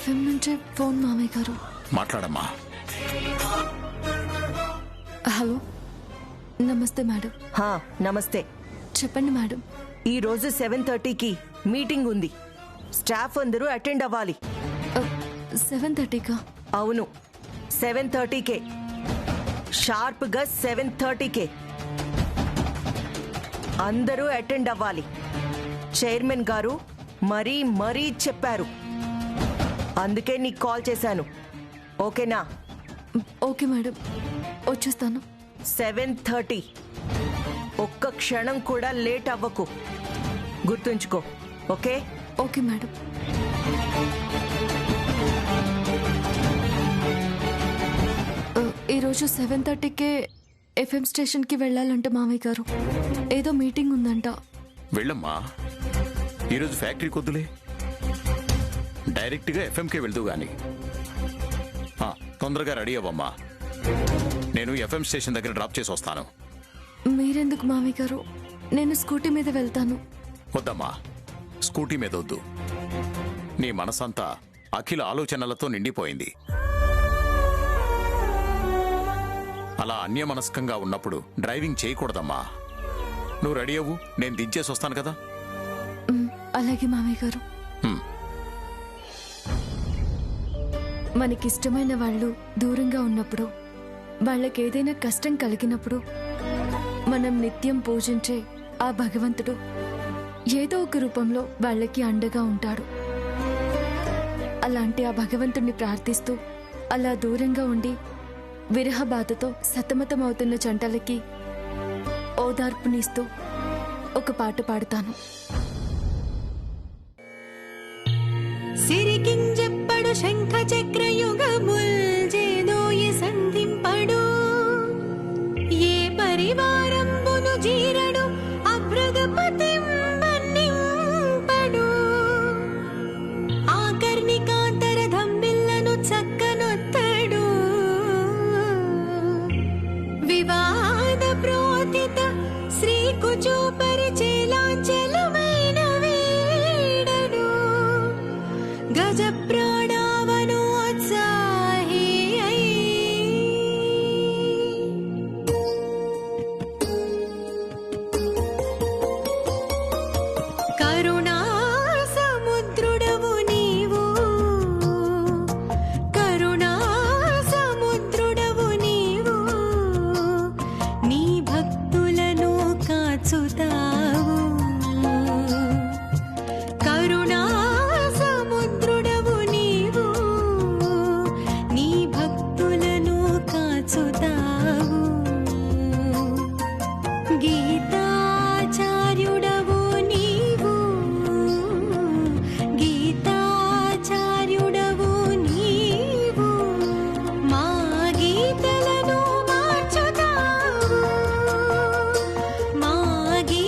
FM నుంచే phone మామయ్య గారు. మాట్లాడమ్మా. హలో, నమస్తే మేడం. నమస్తే. చెప్పండి మేడం. ఈ రోజు 7:30కి మీటింగ్ ఉంది. స్టాఫ్ అందరూ అటెండ్ అవ్వాలి. 7:30కా? అవును, 7:30కే. షార్ప్గా 7:30కే అందరూ అటెండ్ అవ్వాలి. చైర్మన్ గారు మరీ చెప్పారు. అందుకే నీకు కాల్ చేశాను. ఓకేనా? ఓకే మేడం, వచ్చేస్తాను. 7:30. ఒక్క క్షణం కూడా లేట్ అవ్వకు, గుర్తుంచుకో. ఓకే? Okay madam. ఈరోజు 7:30కే ఎఫ్ఎం స్టేషన్కి వెళ్ళాలంట మామయ్య గారు. ఏదో మీటింగ్ ఉందంట. వెళ్ళమ్మా. ఈరోజు ఫ్యాక్టరీ కొద్దులే, డైరెక్ట్గా ఎఫ్ఎంకే వెళ్తూ గాని. తొందరగా రెడీ అవ్వమ్మా. నేను ఎఫ్ఎం స్టేషన్ దగ్గర డ్రాప్ చేసి వస్తాను. మీరెందుకు మామయ్య గారు? నేను స్కూటీ మీద వెళ్తాను. వద్దమ్మా, స్కూటీ మీద వద్దు. నీ మనసంతా అఖిల ఆలోచనలతో నిండిపోయింది. అలా అన్యమనస్కంగా ఉన్నప్పుడు డ్రైవింగ్ చేయకూడదమ్మా. నువ్వు రెడీ అవ్వు, నేను దించేసి వస్తాను కదా. అలాగే మామయ్య గారు. మనకిష్టమైన వాళ్ళు దూరంగా ఉన్నప్పుడు, వాళ్ళకి ఏదైనా కష్టం కలిగినప్పుడు మనం నిత్యం పూజించే ఆ భగవంతుడు ఏదో ఒక రూపంలో వాళ్ళకి అండగా ఉంటాడు. అలాంటి ఆ భగవంతుడిని ప్రార్థిస్తూ అలా దూరంగా ఉండి విరహ బాధతో సతమతమవుతున్న జంటలకి ఓదార్పునిస్తూ ఒక పాట పాడతాను. సిరికింజెప్పడు శంఖ చక్రయుగముల్ జేదోయి సంధింపడు, ఏ పరివారంబును జీరడు అభ్రగపతింబన్నింపడు, ఆకర్ణికాంతర ధంబిల్లను చక్కనొత్తడు, వివాద ప్రోతిత శ్రీకుచూపరి చేలాంచలమైన వీడడు, గజ ప్రాణావను ఉత్సాహి కరుణా సముద్రుడవు నీవు, కరుణా సముద్రుడవు నీవు, నీ భక్తులను కాచుతావు. కరుణా సముద్రుడవు నీవు, నీ భక్తులను కాచుతావు. గీతాచార్యుడవు నీవు, గీతాచార్యుడవు నీవు, మా గీతలను మార్చుతావు, మా గీ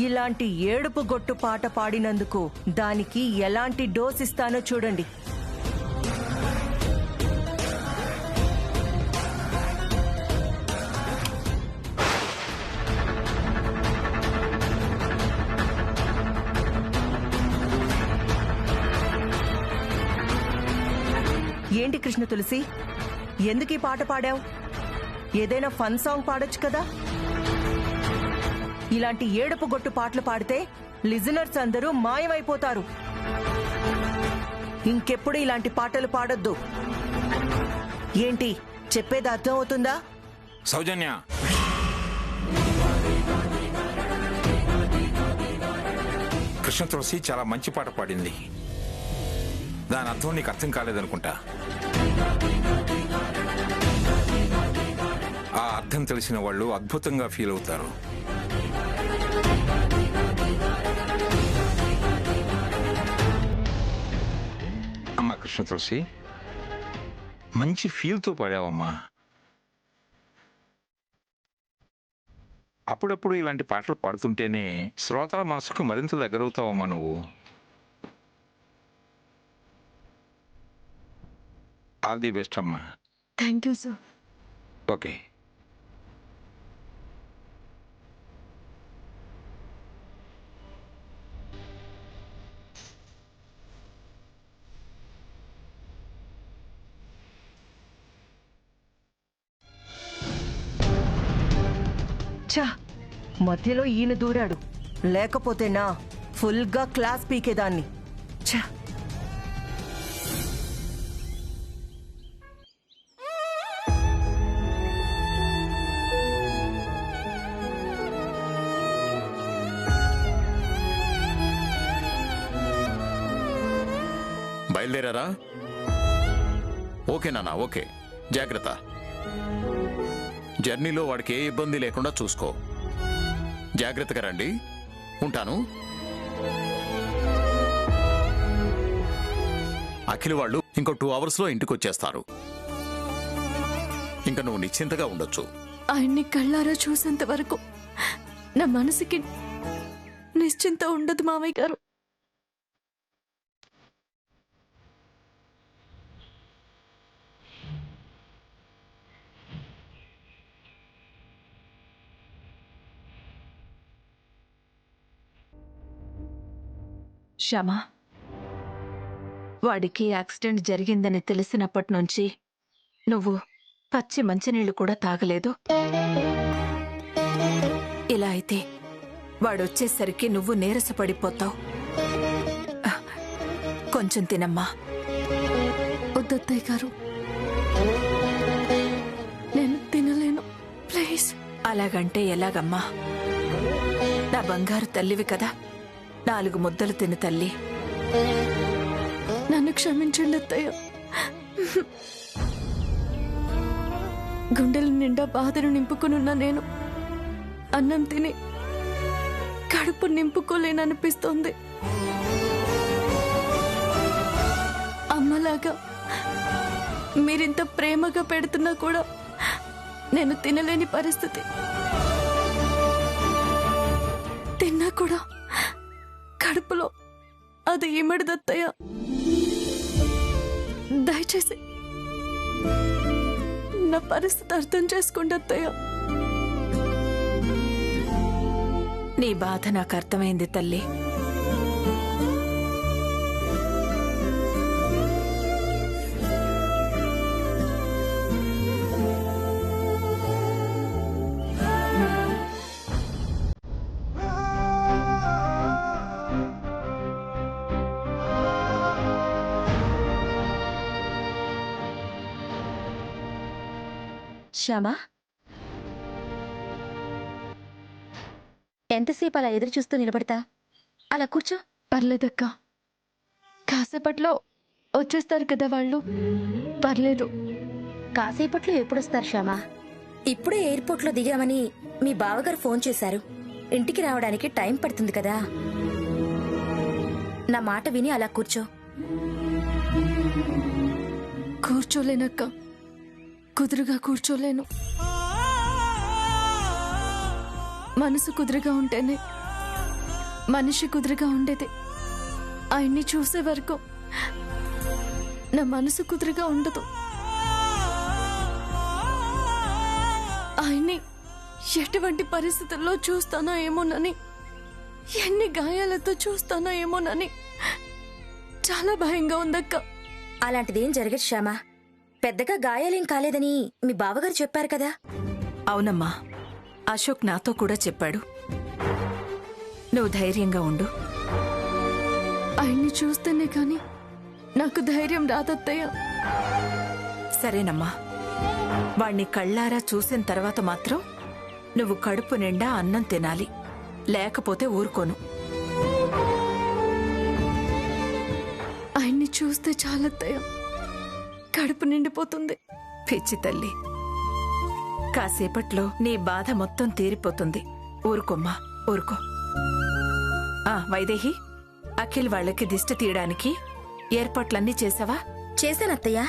ఇలాంటి ఏడుపు గొట్టు పాట పాడినందుకు దానికి ఎలాంటి డోస్ ఇస్తానో చూడండి. ఏంటి కృష్ణ తులసి, ఎందుకు ఈ పాట పాడావు? ఏదైనా ఫన్ సాంగ్ పాడొచ్చు కదా. ఇలాంటి ఏడుపు గొట్టు పాటలు పాడితే లిజనర్స్ అందరూ మాయమైపోతారు. ఇంకెప్పుడు ఇలాంటి పాటలు పాడొద్దు. ఏంటి చెప్పేది అర్థం అవుతుందా? సౌజన్య, కృష్ణ తులసి చాలా మంచి పాట పాడింది. దాని అర్థం నీకు అర్థం కాలేదనుకుంటా. ఆ అర్థం తెలిసిన వాళ్ళు అద్భుతంగా ఫీల్ అవుతారు. అమ్మా కృష్ణ తులసి, మంచి ఫీల్తో పాడావమ్మా. అప్పుడప్పుడు ఇలాంటి పాటలు పాడుతుంటేనే శ్రోతల మనసుకు మరింత దగ్గరవుతావమ్మా నువ్వు. ఆల్ ది బెస్ట్ అమ్మా. Thank you sir. ఓకే. ఛా, మధ్యలో ఈయన దూరాడు. లేకపోతేనా ఫుల్గా క్లాస్ పీకేదాన్ని. ఛా, బయలుదేరారా? ఓకే నాన్న, ఓకే. జాగ్రత్త. జర్నీలో వాడికి ఏ ఇబ్బంది లేకుండా చూసుకో. జాగ్రత్తగా రండి. ఉంటాను. అఖిల్ వాళ్ళు ఇంకో 2 అవర్స్లో ఇంటికి వచ్చేస్తారు. ఇంకా నువ్వు నిశ్చింతగా ఉండొచ్చు. ఆయన్ని కళ్ళారా చూసేంత వరకు నా మనసుకి నిశ్చింత ఉండదు మామయ్య గారు. శ్యామా, వాడికి యాక్సిడెంట్ జరిగిందని తెలిసినప్పటి నుంచి నువ్వు పచ్చి మంచినీళ్లు కూడా తాగలేదు. ఇలా అయితే వాడొచ్చేసరికి నువ్వు నీరసపడిపోతావు. కొంచెం తినమ్మా. వద్దత్తయ్య గారు, నేను తినలేను, ప్లీజ్. అలాగంటే ఎలాగమ్మా? నా బంగారు తల్లివి కదా, 4 ముద్దలు తిను తల్లి. నన్ను క్షమించండి అత్తయ్య. గుండెల నిండా బాధను నింపుకునున్న నేను అన్నం తిని కడుపు నింపుకోలేననిపిస్తోంది. అమ్మలాగా మీరింత ప్రేమగా పెడుతున్నా కూడా నేను తినలేని పరిస్థితి. తిన్నా కూడా కడుపులో అది ఇమిడదత్తయ్య. దయచేసి నా పరిస్థితి అర్థం చేసుకోండి అత్తయ్య. నీ బాధ నాకు అర్థమైంది తల్లి. శ్యామా, ఎంతసేపు అలా ఎదురు చూస్తూ నిలబడతా? అలా కూర్చో. పర్లేదక్క, కాసేపట్లో వచ్చేస్తారు కదా వాళ్ళు. పర్లేదు. కాసేపట్లో ఎప్పుడొస్తారు శ్యామా? ఇప్పుడే ఎయిర్పోర్ట్లో దిగామని మీ బావగారు ఫోన్ చేశారు. ఇంటికి రావడానికి టైం పడుతుంది కదా. నా మాట విని అలా కూర్చో. కూర్చోలేనక్క, కుదురుగా కూర్చోలేను. మనసు కుదురుగా ఉంటేనే మనిషి కుదురుగా ఉండేది. ఆయన్ని చూసే వరకు నా మనసు కుదురుగా ఉండదు. ఆయన్ని ఎటువంటి పరిస్థితుల్లో చూస్తానో ఏమోనని, ఎన్ని గాయాలతో చూస్తానో ఏమోనని చాలా భయంగా ఉందక్క. అలాంటిదేం జరగదు శ్యామ. పెద్దగా గాయాలేం కాలేదని మీ బావగారు చెప్పారు కదా. అవునమ్మా, అశోక్ నాతో కూడా చెప్పాడు. నువ్వు ధైర్యంగా ఉండు. ఆయన్ని చూస్తేనే కాని నాకు ధైర్యం రాదత్తయ్య. సరేనమ్మా, వాణ్ణి కళ్ళారా చూసిన తర్వాత మాత్రం నువ్వు కడుపు నిండా అన్నం తినాలి, లేకపోతే ఊరుకోను. ఆయన్ని చూస్తే చాలత్తయ్య, కడుపు నిండిపోతుంది. పిచ్చి తల్లి, కాసేపట్లో నీ బాధ మొత్తం తీరిపోతుంది. ఊరుకోమ్మా, ఊరుకో. వైదేహి, అఖిల్ వాళ్ళకి దిష్టి తీయడానికి ఏర్పాట్లన్నీ చేసావా? చేశానత్తయ్య.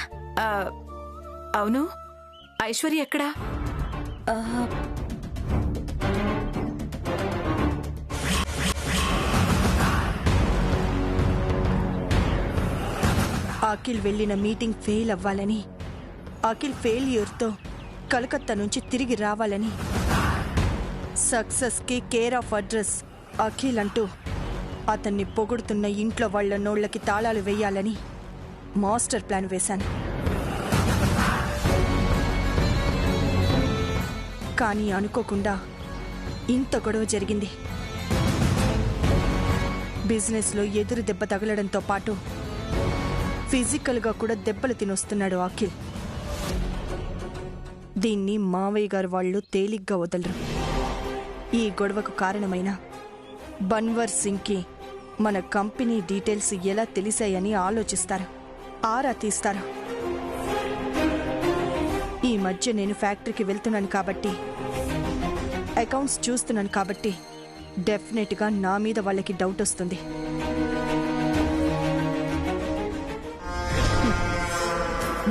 అవును, ఐశ్వర్య ఎక్కడా? అఖిల్ వెళ్లిన మీటింగ్ ఫెయిల్ అవ్వాలని, అఖిల్ ఫెయిల్యూర్తో కలకత్తా నుంచి తిరిగి రావాలని, సక్సెస్ కి కేర్ ఆఫ్ అడ్రస్ అఖిల్ అంటూ అతన్ని పొగుడుతున్న ఇంట్లో వాళ్ల నోళ్లకి తాళాలు వేయాలని మాస్టర్ ప్లాన్ వేశాను. కానీ అనుకోకుండా ఇంత గొడవ జరిగింది. బిజినెస్లో ఎదురు దెబ్బ తగలడంతో పాటు ఫిజికల్గా కూడా దెబ్బలు తినొస్తున్నాడు అఖిల్. దీన్ని మావయ్య గారు వాళ్ళు తేలిగ్గా వదలరు. ఈ గొడవకు కారణమైన బన్వర్ సింగ్కి మన కంపెనీ డీటెయిల్స్ ఎలా తెలిసాయని ఆలోచిస్తారు, ఆరా తీస్తారు. ఈ మధ్య నేను ఫ్యాక్టరీకి వెళ్తున్నాను కాబట్టి, అకౌంట్స్ చూస్తున్నాను కాబట్టి డెఫినెట్గా నా మీద వాళ్ళకి డౌట్ వస్తుంది.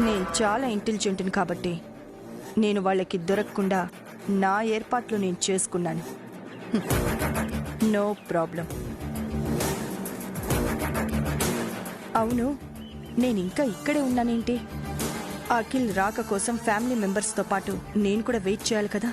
నేను చాలా ఇంటెలిజెంట్ని కాబట్టి నేను వాళ్ళకి దొరకకుండా నా ఏర్పాట్లు నేను చేసుకున్నాను. No problem. అవును, నేను ఇంకా ఇక్కడే ఉన్నానేంటి? అఖిల్ రాక కోసం ఫ్యామిలీ మెంబర్స్తో పాటు నేను కూడా వెయిట్ చేయాలి కదా.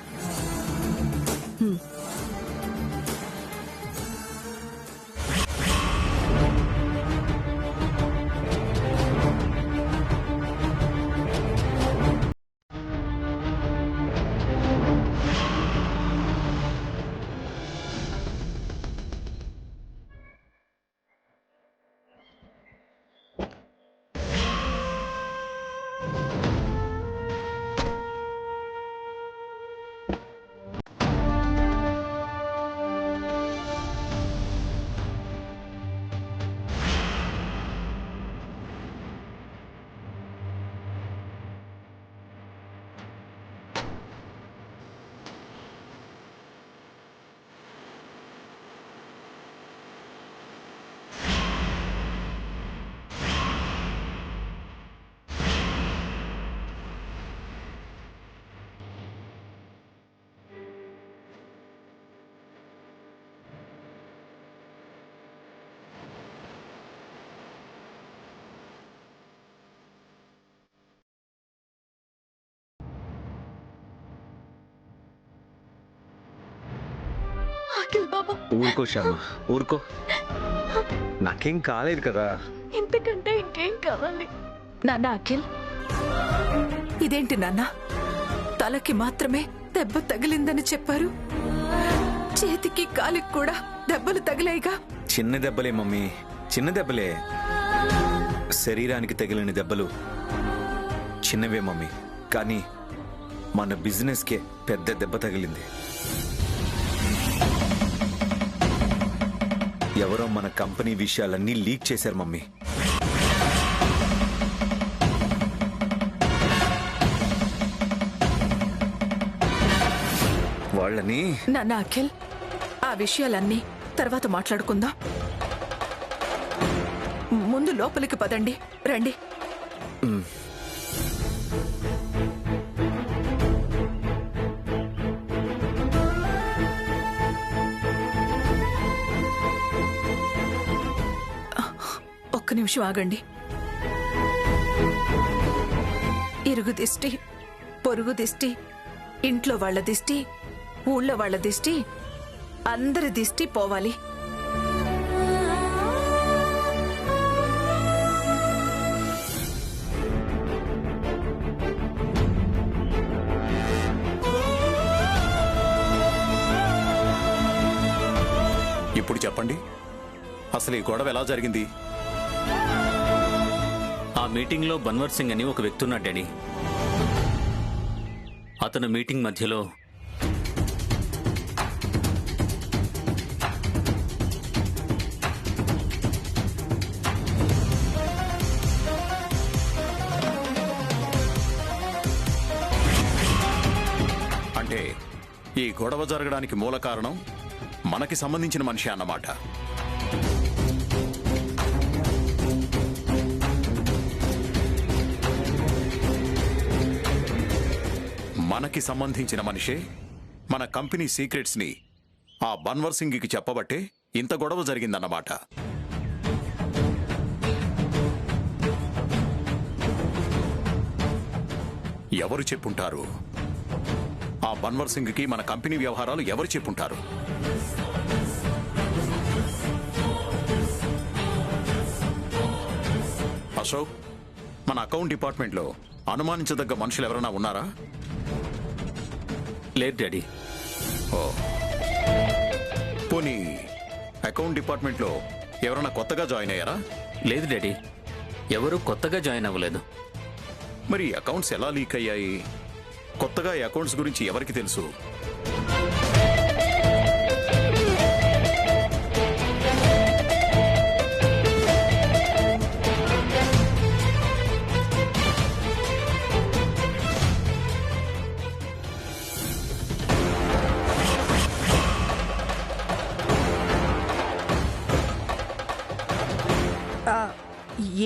ఊరుకో శ్యామ, ఊరుకో. నాకేం కాలేదు కదా. ఇంతకంటే ఇంకేం కావాలి? నాన్న అఖిల్, ఇదేంటి నాన్న, తలకి మాత్రమే దెబ్బ తగిలిందని చెప్పారు, చేతికి కాలికి కూడా దెబ్బలు తగిలాయిగా? చిన్న దెబ్బలే మమ్మీ, చిన్న దెబ్బలే. శరీరానికి తగిలిన దెబ్బలు చిన్నవే మమ్మీ, కానీ మన బిజినెస్కే పెద్ద దెబ్బ తగిలింది. ఎవరో మన కంపెనీ విషయాలన్నీ లీక్ చేశారు మమ్మీ. వాళ్ళని నాన్న అఖిల్, ఆ విషయాలన్నీ తర్వాత మాట్లాడుకుందాం. ముందు లోపలికి పదండి, రండి. ఒక్క నిమిషం ఆగండి. ఇరుగు దిష్టి, పొరుగు దిష్టి, ఇంట్లో వాళ్ళ దిష్టి, ఊళ్ళో వాళ్ళ దిష్టి, అందరి దిష్టి పోవాలి. ఇప్పుడు చెప్పండి, అసలు ఈ గొడవ ఎలా జరిగింది? ఆ మీటింగ్లో బన్వర్ సింగ్ అని ఒక వ్యక్తి ఉన్నాడు డాడీ. అతను మీటింగ్ మధ్యలో అంటే ఈ గొడవ జరగడానికి మూల కారణం మనకి సంబంధించిన మనిషి అన్నమాట. మనకి సంబంధించిన మనిషే మన కంపెనీ సీక్రెట్స్ ని ఆ బన్వర్ సింగ్కి చెప్పబట్టే ఇంత గొడవ జరిగిందన్నమాట. ఎవరు చెప్పుంటారు? ఆ బన్వర్ సింగ్కి మన కంపెనీ వ్యవహారాలు ఎవరు చెప్పుంటారు? అశోక్, మన అకౌంట్ డిపార్ట్మెంట్లో అనుమానించదగ్గ మనుషులు ఎవరైనా ఉన్నారా? లేదు డాడీ. ఓ, పోనీ అకౌంట్ డిపార్ట్మెంట్లో ఎవరైనా కొత్తగా జాయిన్ అయ్యారా? లేదు డాడీ, ఎవరూ కొత్తగా జాయిన్ అవ్వలేదు. మరి అకౌంట్స్ ఎలా లీక్ అయ్యాయి? కొత్తగా ఈ అకౌంట్స్ గురించి ఎవరికి తెలుసు?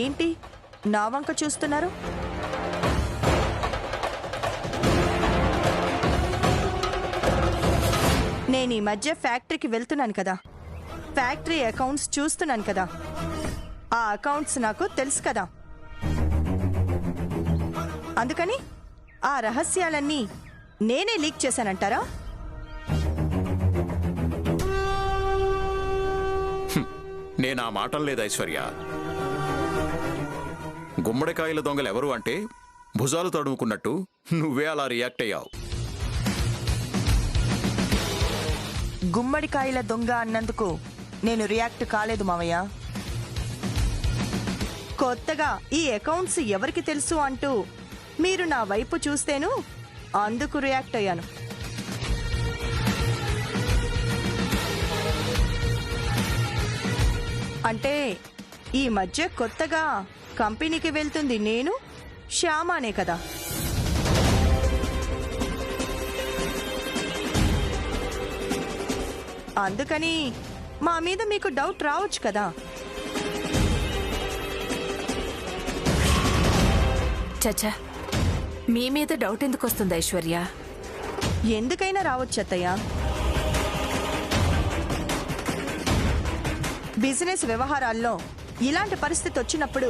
ఏంటి నా వంక చూస్తున్నారు? నేను ఈ మధ్య ఫ్యాక్టరీకి వెళ్తున్నాను కదా, ఫ్యాక్టరీ అకౌంట్స్ చూస్తున్నాను కదా, ఆ అకౌంట్స్ నాకు తెలుసు కదా. అందుకని ఆ రహస్యాలన్నీ నేనే లీక్ చేశానంటారా? నేను ఆ మాటం లేదు ఐశ్వర్య. గుమ్మడికాయల దొంగలు ఎవరు అంటే భుజాలు తడుముకున్నట్టు నువ్వే అలా రియాక్ట్ అయ్యావు. గుమ్మడికాయల దొంగ అన్నందుకు నేను రియాక్ట్ కాలేదు మావయ్య. కొత్తగా ఈ అకౌంట్స్ ఎవరికి తెలుసు అంటూ మీరు నా వైపు చూస్తేను అందుకు రియాక్ట్ అయ్యాను. అంటే ఈ మధ్య కొత్తగా కంపెనీకి వెళ్తుంది నేను, శ్యామానే కదా. అందుకని మా మీద మీకు డౌట్ రావచ్చు కదా. చచ్చా, మీ మీద డౌట్ ఎందుకు వస్తుంది ఐశ్వర్య? ఎందుకైనా రావచ్చు అత్తయ్య. బిజినెస్ వ్యవహారాల్లో ఇలాంటి పరిస్థితి వచ్చినప్పుడు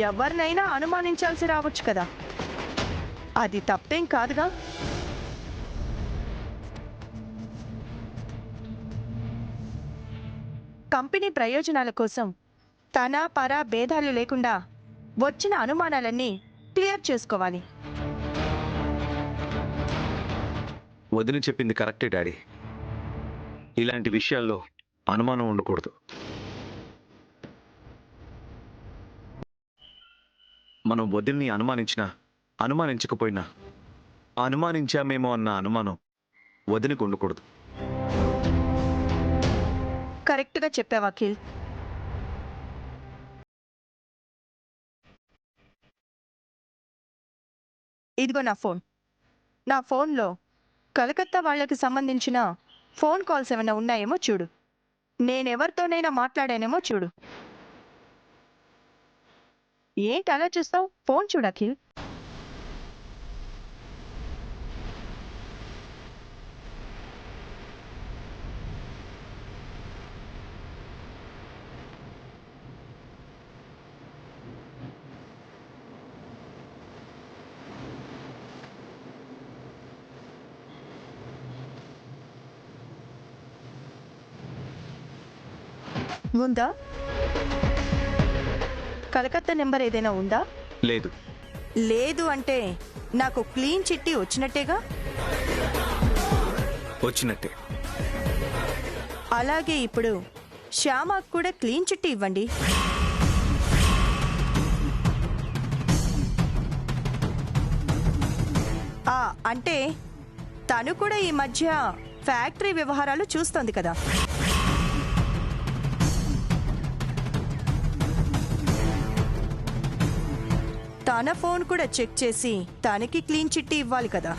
ఎవరినైనా అనుమానించాల్సి రావచ్చు కదా. అది తప్పేం కాదుగా. కంపెనీ ప్రయోజనాల కోసం తన పర భేదాలు లేకుండా వచ్చిన అనుమానాలన్నీ క్లియర్ చేసుకోవాలి. వదిన చెప్పింది కరెక్టే డాడీ. ఇలాంటి విషయాల్లో అనుమానం ఉండకూడదు. మనం వదిన్ని అనుమానించినా అనుమానించకపోయినా అనుమానించామేమో అన్న అనుమానం వదినకు ఉండకూడదు. కరెక్ట్గా చెప్పావు అఖిల్. ఇదిగో నా ఫోన్. నా ఫోన్లో కలకత్తా వాళ్ళకి సంబంధించిన ఫోన్ కాల్స్ ఏమైనా ఉన్నాయేమో చూడు. నేనెవరితోనైనా మాట్లాడానేమో చూడు. ఏంటి అలా చూస్తావు? ఫోన్ చూడు అఖిల్. ఉందా? కలకత్తా నెంబర్ ఏదైనా ఉందా? లేదు. లేదు అంటే నాకు క్లీన్ చిట్టి వచ్చినట్టేగా? వచ్చినట్టే. అలాగే ఇప్పుడు శ్యామకు కూడా క్లీన్ చిట్టి ఇవ్వండి. అంటే తను కూడా ఈ మధ్య ఫ్యాక్టరీ వ్యవహారాలు చూస్తోంది కదా. తన ఫోన్ కూడా చెక్ చేసి తనకి క్లీన్ చిట్టి ఇవ్వాలి కదా.